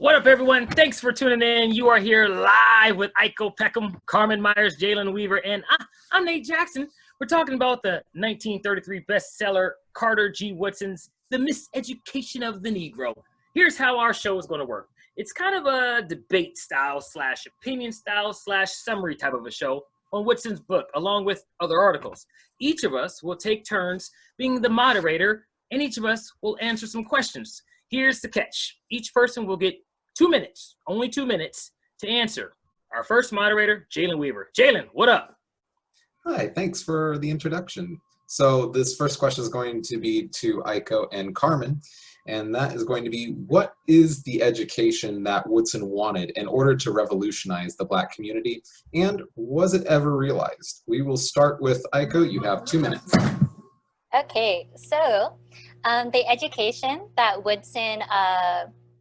What up, everyone? Thanks for tuning in. You are here live with Aiko Peckham, Carmen Meyers, Jalin Weaver, and I'm Nate Jackson. We're talking about the 1933 bestseller Carter G. Woodson's The Miseducation of the Negro. Here's how our show is going to work. It's kind of a debate style / opinion style / summary type of a show on Woodson's book, along with other articles. Each of us will take turns being the moderator, and each of us will answer some questions. Here's the catch. Each person will get 2 minutes, only 2 minutes, to answer. Our first moderator, Jalin Weaver. Jalin, what up? Hi, thanks for the introduction. So this first question is going to be to Aiko and Carmen, and that is going to be, what is the education that Woodson wanted in order to revolutionize the Black community, and was it ever realized? We will start with Aiko. You have 2 minutes. Okay, so the education that Woodson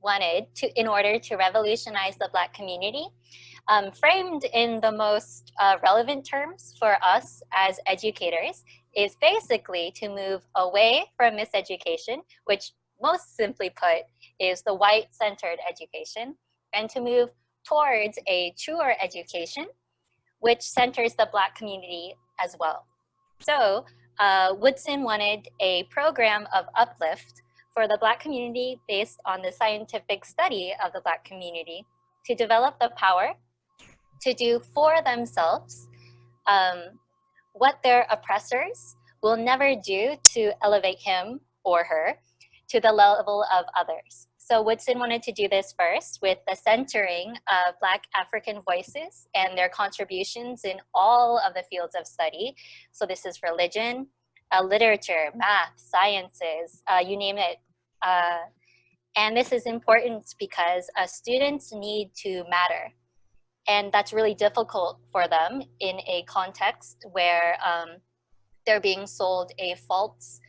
wanted in order to revolutionize the Black community, framed in the most relevant terms for us as educators, is basically to move away from miseducation, which most simply put is the white-centered education, and to move towards a truer education, which centers the Black community as well. So Woodson wanted a program of uplift for the Black community based on the scientific study of the Black community to develop the power to do for themselves what their oppressors will never do to elevate him or her to the level of others. So Woodson wanted to do this first with the centering of Black African voices and their contributions in all of the fields of study. So this is religion, literature, math, sciences, you name it. And this is important because students need to matter. And that's really difficult for them in a context where they're being sold a false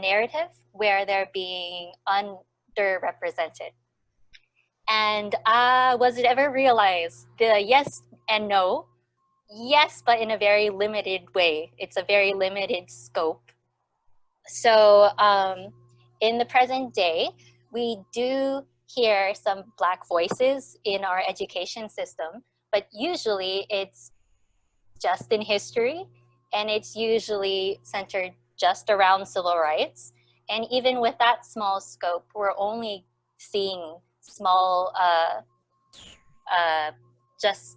narrative, where they're being underrepresented. And was it ever realized? The yes and no. Yes, but in a very limited way. It's a very limited scope. So in the present day, we do hear some Black voices in our education system, but usually it's just in history, and it's usually centered just around civil rights. And even with that small scope, we're only seeing small, just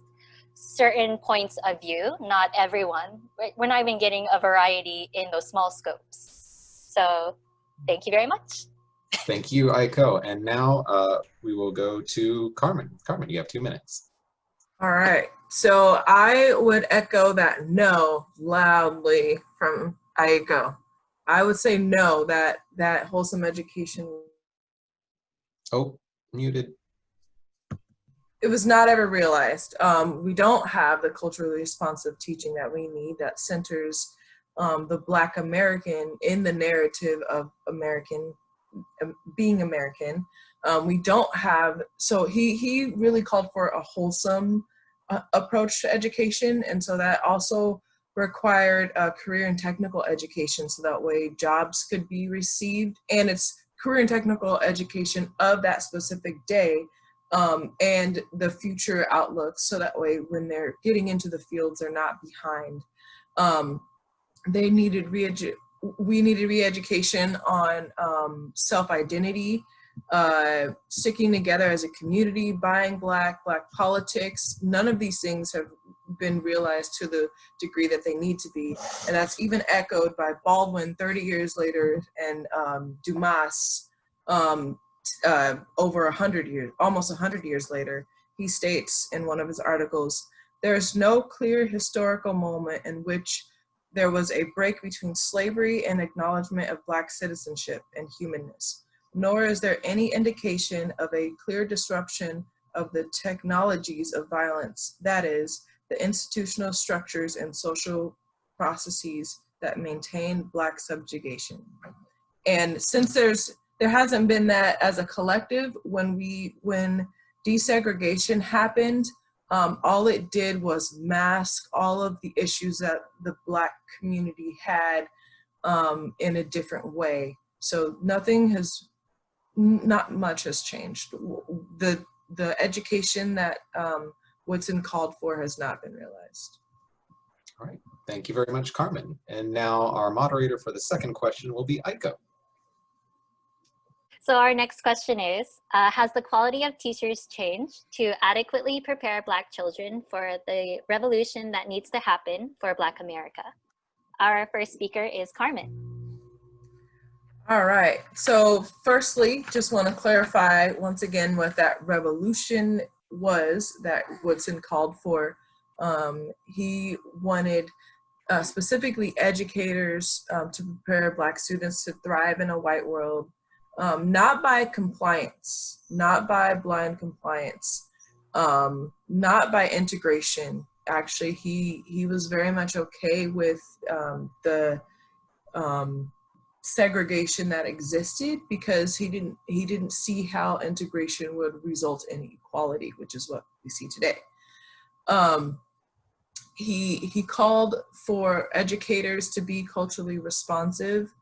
certain points of view, not everyone. We're not even getting a variety in those small scopes. So thank you very much. Thank you, Aiko. And now we will go to Carmen. Carmen, you have 2 minutes. All right. So I would echo that no loudly from Aiko. I would say no, that wholesome education. Oh, muted. It was not ever realized. We don't have the culturally responsive teaching that we need that centers the Black American in the narrative of being American. We don't have, so he really called for a wholesome approach to education, and so that also required career and technical education, so that way jobs could be received, and it's career and technical education of that specific day, and the future outlook, so that way when they're getting into the fields, they're not behind. We needed re-education on self-identity, sticking together as a community, buying Black politics. None of these things have been realized to the degree that they need to be. And that's even echoed by Baldwin 30 years later, and Dumas over 100 years, almost 100 years later. He states in one of his articles, "There is no clear historical moment in which there was a break between slavery and acknowledgement of Black citizenship and humanness, nor is there any indication of a clear disruption of the technologies of violence, that is, the institutional structures and social processes that maintain Black subjugation." And since there hasn't been that as a collective, when desegregation happened, all it did was mask all of the issues that the Black community had in a different way. So nothing has not much has changed. The education that Woodson called for has not been realized. All right, thank you very much, Carmen. And now our moderator for the second question will be Aiko. So our next question is, has the quality of teachers changed to adequately prepare Black children for the revolution that needs to happen for Black America? Our first speaker is Carmen. All right, so firstly, just want to clarify once again what that revolution was that Woodson called for. He wanted specifically educators to prepare Black students to thrive in a white world, not by compliance, not by blind compliance, not by integration. Actually, he was very much okay with the segregation that existed, because he didn't see how integration would result in equality, which is what we see today. He called for educators to be culturally responsive,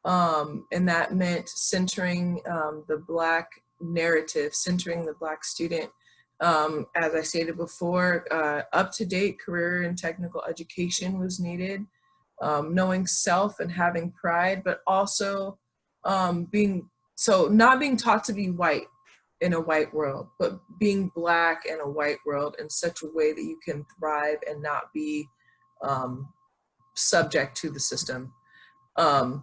and that meant centering the Black narrative, centering the Black student. As I stated before, up-to-date career and technical education was needed, knowing self and having pride, but also not being taught to be white in a white world, but being Black in a white world in such a way that you can thrive and not be subject to the system. And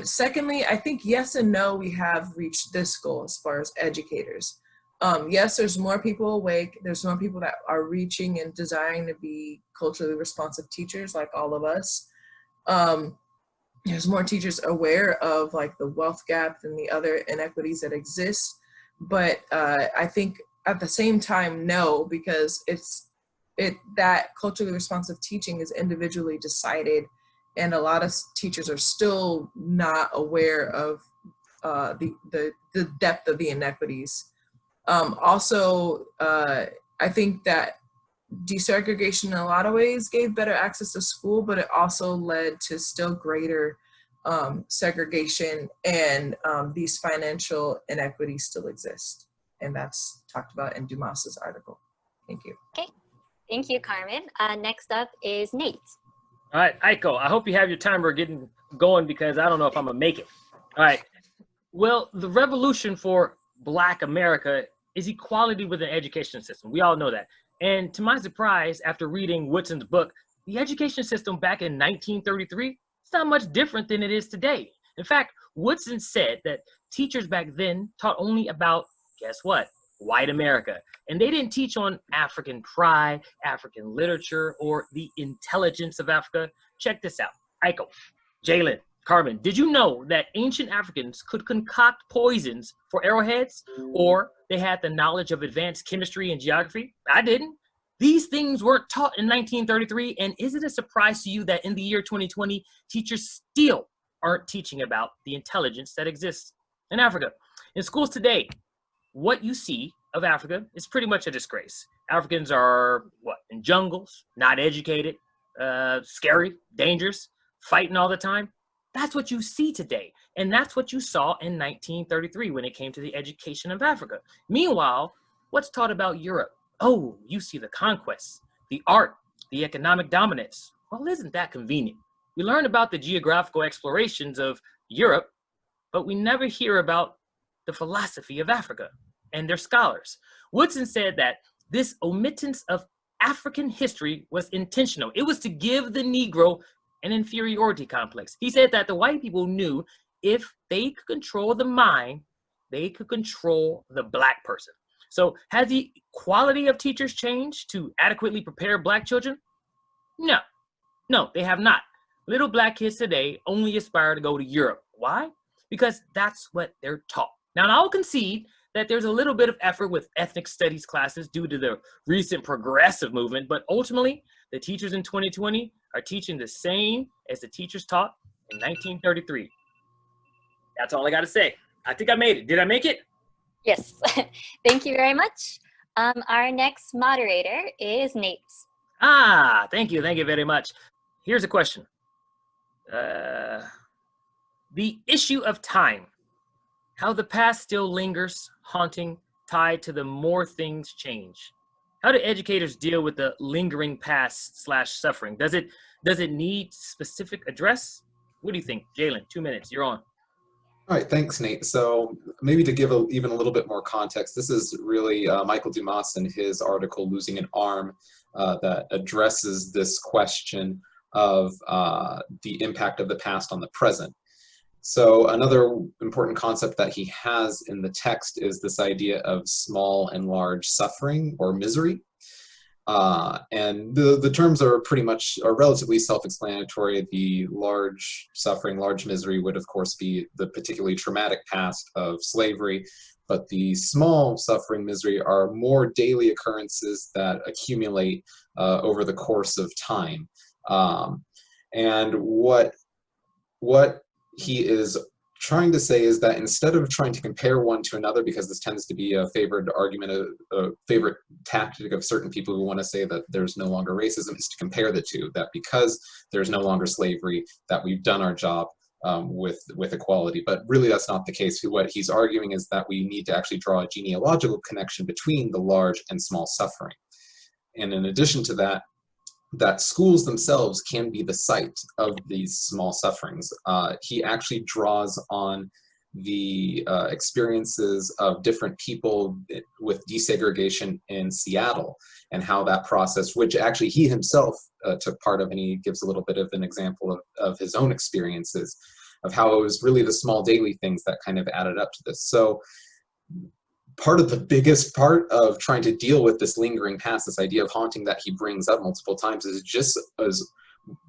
secondly, I think yes and no, we have reached this goal as far as educators. Yes, there's more people awake. There's more people that are reaching and desiring to be culturally responsive teachers, like all of us. There's more teachers aware of like the wealth gap and the other inequities that exist. But I think at the same time, no, because that culturally responsive teaching is individually decided, and a lot of teachers are still not aware of the depth of the inequities. Also, I think that desegregation in a lot of ways gave better access to school, but it also led to still greater segregation, and these financial inequities still exist. And that's talked about in Dumas's article. Thank you. Okay, thank you, Carmen. Next up is Nate. All right, Aiko, I hope you have your timer getting going, because I don't know if I'm gonna make it. All right, well, the revolution for Black America is equality with an education system. We all know that. And to my surprise, after reading Woodson's book, the education system back in 1933, it's not much different than it is today. In fact, Woodson said that teachers back then taught only about, guess what, white America. And they didn't teach on African pride, African literature, or the intelligence of Africa. Check this out. Aiko, Jalin, Carmen, did you know that ancient Africans could concoct poisons for arrowheads, or they had the knowledge of advanced chemistry and geography? I didn't. These things weren't taught in 1933, and is it a surprise to you that in the year 2020, teachers still aren't teaching about the intelligence that exists in Africa? In schools today, what you see of Africa is pretty much a disgrace. Africans are, in jungles, not educated, scary, dangerous, fighting all the time. That's what you see today. And that's what you saw in 1933 when it came to the education of Africa. Meanwhile, what's taught about Europe? Oh, you see the conquests, the art, the economic dominance. Well, isn't that convenient? We learn about the geographical explorations of Europe, but we never hear about the philosophy of Africa and their scholars. Woodson said that this omittance of African history was intentional. It was to give the Negro an inferiority complex. He said that the white people knew if they could control the mind, they could control the Black person. So has the quality of teachers changed to adequately prepare Black children? No, they have not. Little Black kids today only aspire to go to Europe. Why? Because that's what they're taught. Now, I'll concede that there's a little bit of effort with ethnic studies classes due to the recent progressive movement, but ultimately, the teachers in 2020 are teaching the same as the teachers taught in 1933. That's all I got to say. I think I made it. Did I make it? Yes, thank you very much. Our next moderator is Nate. Thank you very much. Here's a question. The issue of time how the past still lingers, haunting, tied to the more things change. How do educators deal with the lingering past / suffering? Does it need specific address? What do you think? Jalin, 2 minutes, you're on. All right, thanks, Nate. So maybe to give even a little bit more context, this is really Michael Dumas in his article, Losing an Arm, that addresses this question of the impact of the past on the present. So another important concept that he has in the text is this idea of small and large suffering or misery. And the terms are relatively self-explanatory. The large suffering, large misery would of course be the particularly traumatic past of slavery, but the small suffering, misery are more daily occurrences that accumulate over the course of time. And what he is trying to say is that instead of trying to compare one to another, because this tends to be a favored argument, a favorite tactic of certain people who want to say that there's no longer racism, is to compare the two, that because there's no longer slavery, that we've done our job with equality. But really that's not the case. What he's arguing is that we need to actually draw a genealogical connection between the large and small suffering. And in addition to that, that schools themselves can be the site of these small sufferings. He actually draws on the experiences of different people with desegregation in Seattle and how that process, which actually he himself took part of, and he gives a little bit of an example of his own experiences of how it was really the small daily things that kind of added up to this. So part of the biggest part of trying to deal with this lingering past, this idea of haunting that he brings up multiple times, is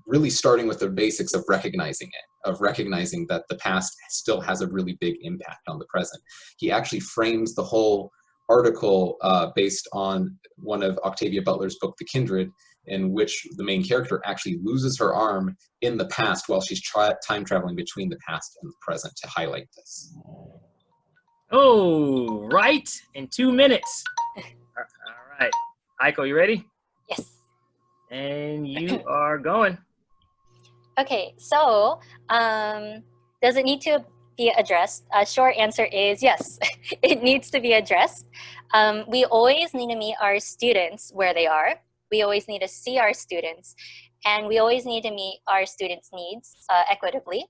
really starting with the basics of recognizing it, of recognizing that the past still has a really big impact on the present. He actually frames the whole article based on one of Octavia Butler's book, The Kindred, in which the main character actually loses her arm in the past while she's time traveling between the past and the present to highlight this. Oh, right, in 2 minutes. All right, Aiko, you ready? Yes. And you are going. Okay, so does it need to be addressed? A short answer is yes, it needs to be addressed. We always need to meet our students where they are. We always need to see our students, and we always need to meet our students' needs equitably.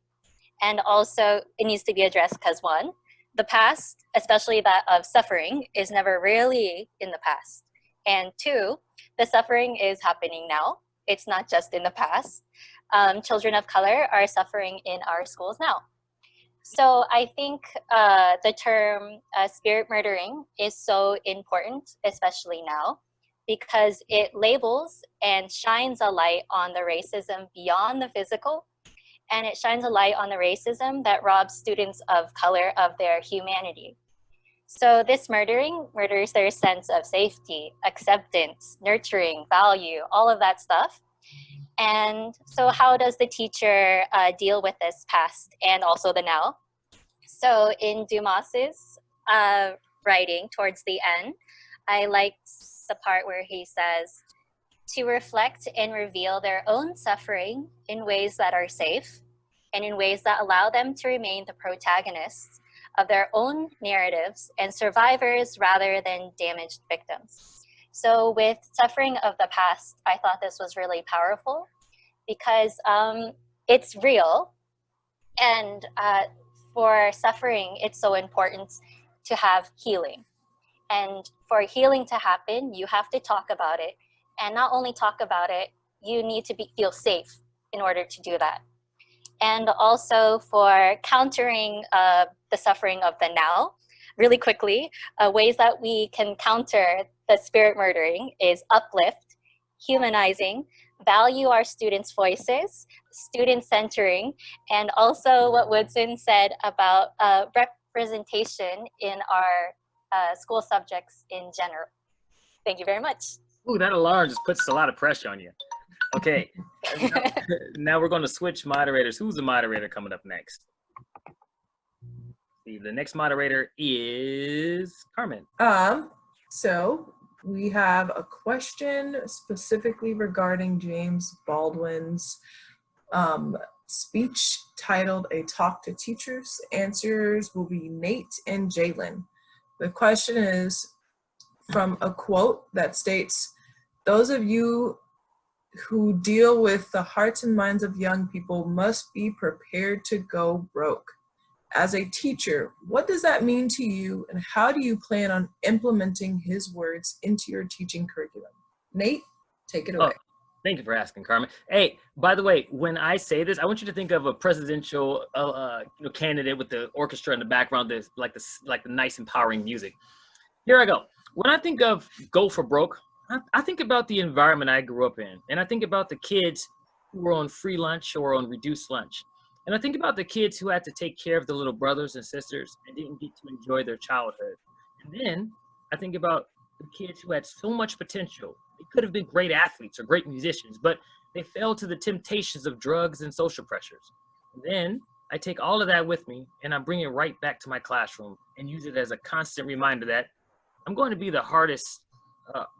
And also, it needs to be addressed because, one, the past, especially that of suffering, is never really in the past. And two, the suffering is happening now. It's not just in the past. Children of color are suffering in our schools now. So I think the term spirit murdering is so important, especially now, because it labels and shines a light on the racism beyond the physical, and it shines a light on the racism that robs students of color of their humanity. So this murders their sense of safety, acceptance, nurturing, value, all of that stuff. And so how does the teacher deal with this past and also the now? So in Dumas's writing towards the end, I liked the part where he says, to reflect and reveal their own suffering in ways that are safe and in ways that allow them to remain the protagonists of their own narratives and survivors rather than damaged victims. So with suffering of the past, I thought this was really powerful because it's real, and for suffering, it's so important to have healing. And for healing to happen, you have to talk about it. And not only talk about it, you need to feel safe in order to do that. And also for countering the suffering of the now, really quickly, ways that we can counter the spirit murdering is uplift, humanizing, value our students' voices, student centering, and also what Woodson said about representation in our school subjects in general. Thank you very much. Ooh, that alarm just puts a lot of pressure on you. Okay, now we're going to switch moderators. Who's the moderator coming up next? The next moderator is Carmen. So we have a question specifically regarding James Baldwin's speech titled A Talk to Teachers. Answers will be Nate and Jalin. The question is from a quote that states, "Those of you who deal with the hearts and minds of young people must be prepared to go broke." As a teacher, what does that mean to you, and how do you plan on implementing his words into your teaching curriculum? Nate, take it away. Oh, thank you for asking, Carmen. Hey, by the way, when I say this, I want you to think of a presidential candidate with the orchestra in the background, that's like the nice empowering music. Here I go. When I think of go for broke, I think about the environment I grew up in, and I think about the kids who were on free lunch or on reduced lunch. And I think about the kids who had to take care of the little brothers and sisters and didn't get to enjoy their childhood. And then I think about the kids who had so much potential. They could have been great athletes or great musicians, but they fell to the temptations of drugs and social pressures. And then I take all of that with me and I bring it right back to my classroom and use it as a constant reminder that I'm going to be the hardest,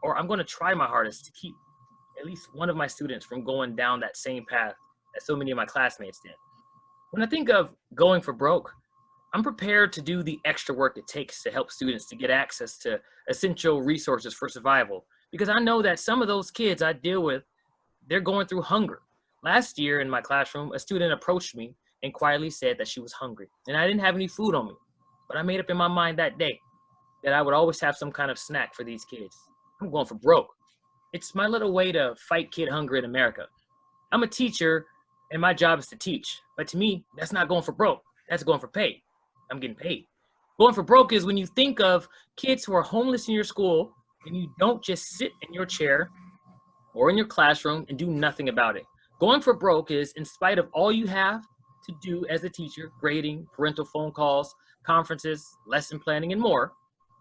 or I'm going to try my hardest to keep at least one of my students from going down that same path that so many of my classmates did. When I think of going for broke, I'm prepared to do the extra work it takes to help students to get access to essential resources for survival, because I know that some of those kids I deal with, they're going through hunger. Last year in my classroom, a student approached me and quietly said that she was hungry, and I didn't have any food on me. But I made up in my mind that day that I would always have some kind of snack for these kids. I'm going for broke. It's my little way to fight kid hunger in America. I'm a teacher, and my job is to teach. But to me, that's not going for broke. That's going for pay. I'm getting paid. Going for broke is when you think of kids who are homeless in your school and you don't just sit in your chair or in your classroom and do nothing about it. Going for broke is, in spite of all you have to do as a teacher, grading, parental phone calls, conferences, lesson planning, and more,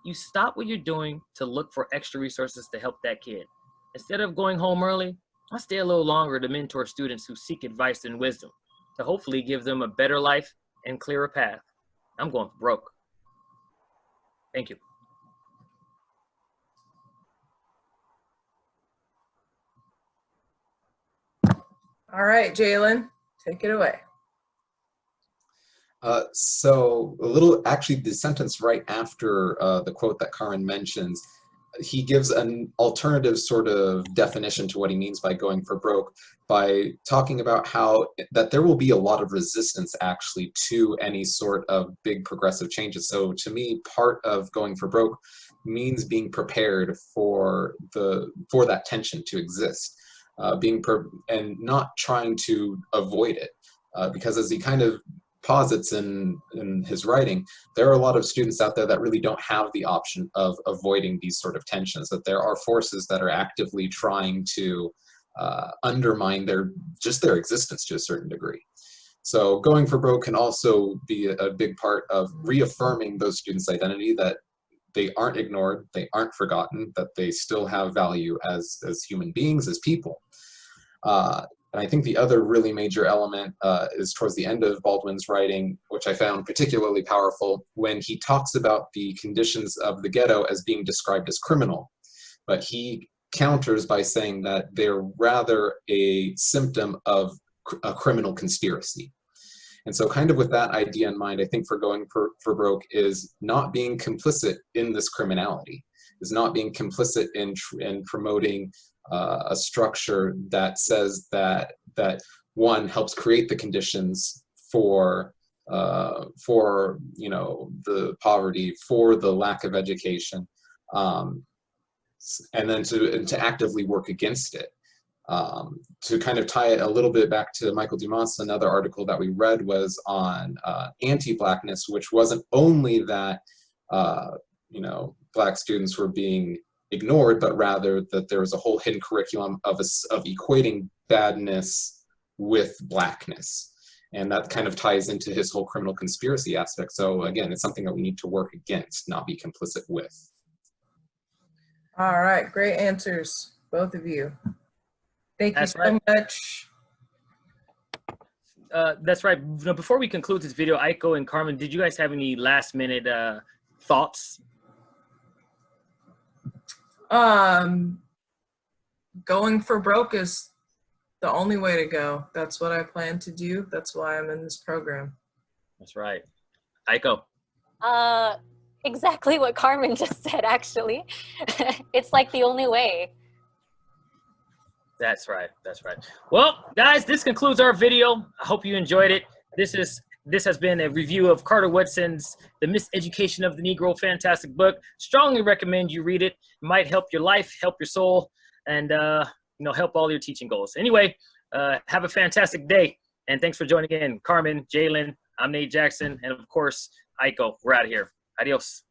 you stop what you're doing to look for extra resources to help that kid. Instead of going home early, I stay a little longer to mentor students who seek advice and wisdom, to hopefully give them a better life and clearer path. I'm going for broke. Thank you. All right, Jalin, take it away. So a little, actually the sentence right after the quote that Carmen mentions, he gives an alternative sort of definition to what he means by going for broke by talking about how that there will be a lot of resistance actually to any sort of big progressive changes. So to me, part of going for broke means being prepared for that tension to exist, and not trying to avoid it, because as he kind of posits in his writing, there are a lot of students out there that really don't have the option of avoiding these sort of tensions, that there are forces that are actively trying to undermine their existence to a certain degree. So going for broke can also be a big part of reaffirming those students' identity, that they aren't ignored, they aren't forgotten, that they still have value as human beings, as people. And I think the other really major element is towards the end of Baldwin's writing, which I found particularly powerful, when he talks about the conditions of the ghetto as being described as criminal. But he counters by saying that they're rather a symptom of a criminal conspiracy. And so kind of with that idea in mind, I think for going for broke is not being complicit in this criminality, is not being complicit in promoting a structure that says that one helps create the conditions for the poverty, for the lack of education, and then to actively work against it. To kind of tie it a little bit back to Michael Dumas, another article that we read was on anti-Blackness, which wasn't only that Black students were being ignored, but rather that there was a whole hidden curriculum of equating badness with Blackness. And that kind of ties into his whole criminal conspiracy aspect. So again, it's something that we need to work against, not be complicit with. All right, great answers, both of you. Thank you so much. That's right. Before we conclude this video, Aiko and Carmen, did you guys have any last minute thoughts? Going for broke is the only way to go. That's what I plan to do. That's why I'm in this program. That's right. Aiko. Exactly what Carmen just said, actually. It's like the only way. That's right. That's right. Well, guys, this concludes our video. I hope you enjoyed it. This has been a review of Carter Woodson's The Miseducation of the Negro. Fantastic book. Strongly recommend you read it. It might help your life, help your soul, and help all your teaching goals. Anyway, have a fantastic day, and thanks for joining in. Carmen, Jalin, I'm Nate Jackson, and of course, Aiko. We're out of here. Adios.